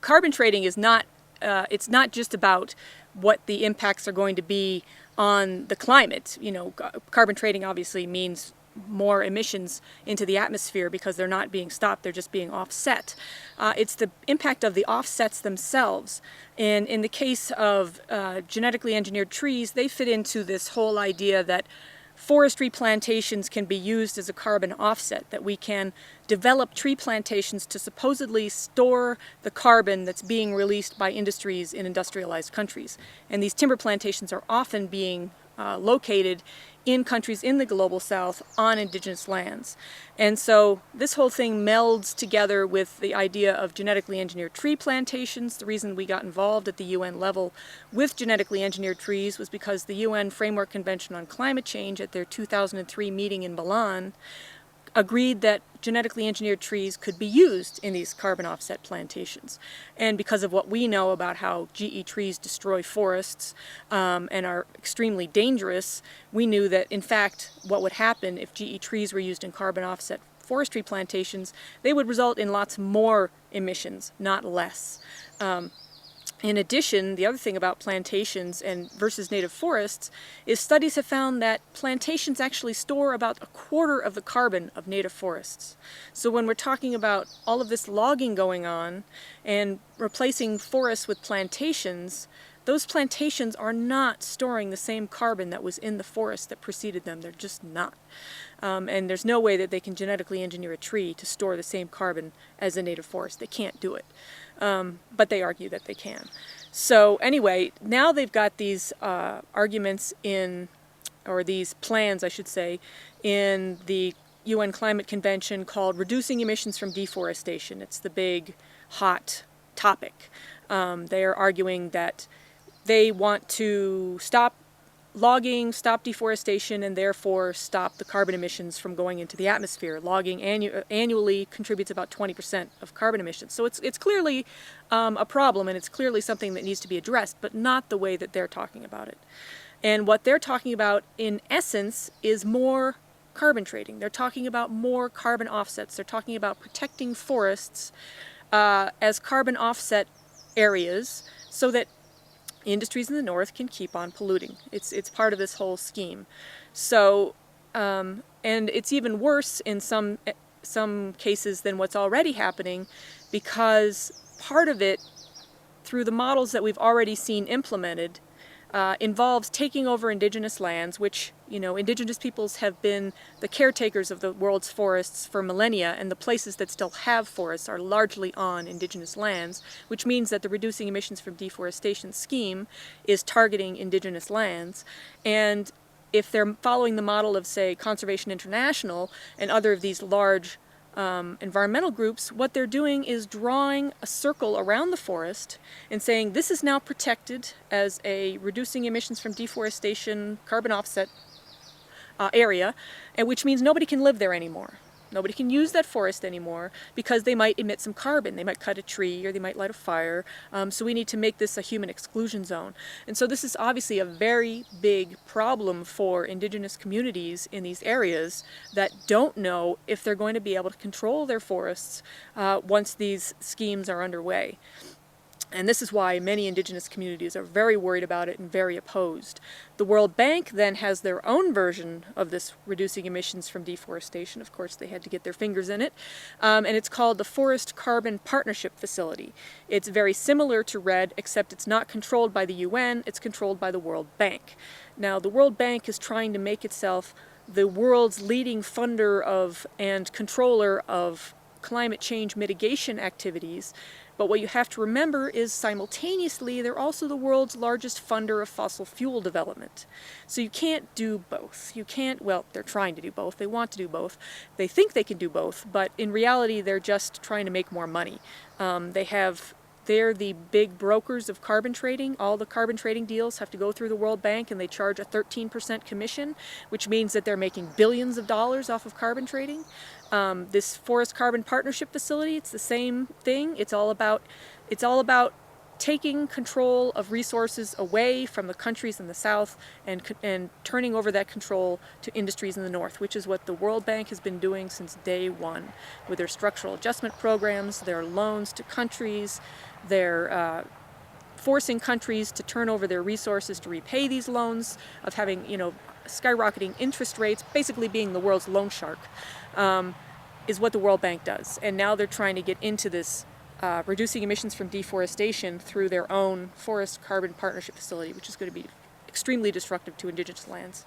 carbon trading is not, it's not just about what the impacts are going to be on the climate. You know, carbon trading obviously means more emissions into the atmosphere because they're not being stopped, they're just being offset. It's the impact of the offsets themselves. And in the case of genetically engineered trees, they fit into this whole idea that forestry plantations can be used as a carbon offset, that we can develop tree plantations to supposedly store the carbon that's being released by industries in industrialized countries. And these timber plantations are often being located in countries in the global south on indigenous lands. And so this whole thing melds together with the idea of genetically engineered tree plantations. The reason we got involved at the UN level with genetically engineered trees was because the UN Framework Convention on Climate Change at their 2003 meeting in Milan agreed that genetically engineered trees could be used in these carbon offset plantations. And because of what we know about how GE trees destroy forests and are extremely dangerous, we knew that in fact what would happen if GE trees were used in carbon offset forestry plantations, they would result in lots more emissions, not less. In addition, the other thing about plantations and versus native forests is studies have found that plantations actually store about a quarter of the carbon of native forests. So when we're talking about all of this logging going on and replacing forests with plantations, those plantations are not storing the same carbon that was in the forest that preceded them. They're just not. And there's no way that they can genetically engineer a tree to store the same carbon as a native forest. They can't do it. But they argue that they can. So anyway, now they've got these arguments in, or these plans, I should say, in the UN Climate Convention called Reducing Emissions from Deforestation. It's the big, hot topic. They are arguing that they want to stop logging, stop deforestation, and therefore stop the carbon emissions from going into the atmosphere. Logging annually contributes about 20% of carbon emissions. So it's clearly a problem, and it's clearly something that needs to be addressed, but not the way that they're talking about it. And what they're talking about, in essence, is more carbon trading. They're talking about more carbon offsets. They're talking about protecting forests as carbon offset areas so that industries in the north can keep on polluting. It's part of this whole scheme. So, and it's even worse in some cases than what's already happening, because part of it, through the models that we've already seen implemented, involves taking over indigenous lands, which, you know, indigenous peoples have been the caretakers of the world's forests for millennia, and the places that still have forests are largely on indigenous lands, which means that the Reducing Emissions from Deforestation scheme is targeting indigenous lands. And if they're following the model of, say, Conservation International and other of these large environmental groups, what they're doing is drawing a circle around the forest and saying this is now protected as a reducing emissions from deforestation carbon offset area, and which means nobody can live there anymore. Nobody can use that forest anymore because they might emit some carbon. They might cut a tree or they might light a fire. So we need to make this a human exclusion zone. And so this is obviously a very big problem for indigenous communities in these areas that don't know if they're going to be able to control their forests once these schemes are underway. And this is why many indigenous communities are very worried about it and very opposed. The World Bank then has their own version of this reducing emissions from deforestation. Of course, they had to get their fingers in it. And it's called the Forest Carbon Partnership Facility. It's very similar to REDD, except it's not controlled by the UN, it's controlled by the World Bank. Now, the World Bank is trying to make itself the world's leading funder of and controller of climate change mitigation activities. But what you have to remember is simultaneously they're also the world's largest funder of fossil fuel development. So you can't do both. You can't, well, they're trying to do both. They want to do both. They think they can do both, but in reality they're just trying to make more money. They're the big brokers of carbon trading. All the carbon trading deals have to go through the World Bank, and they charge a 13% commission, which means that they're making billions of dollars off of carbon trading. This Forest Carbon Partnership Facility, it's the same thing. It's all about taking control of resources away from the countries in the south and turning over that control to industries in the north, which is what the World Bank has been doing since day one with their structural adjustment programs, their loans to countries, They're forcing countries to turn over their resources to repay these loans, of having, skyrocketing interest rates, basically being the world's loan shark, is what the World Bank does. And now they're trying to get into this reducing emissions from deforestation through their own forest carbon partnership facility, which is going to be extremely destructive to indigenous lands.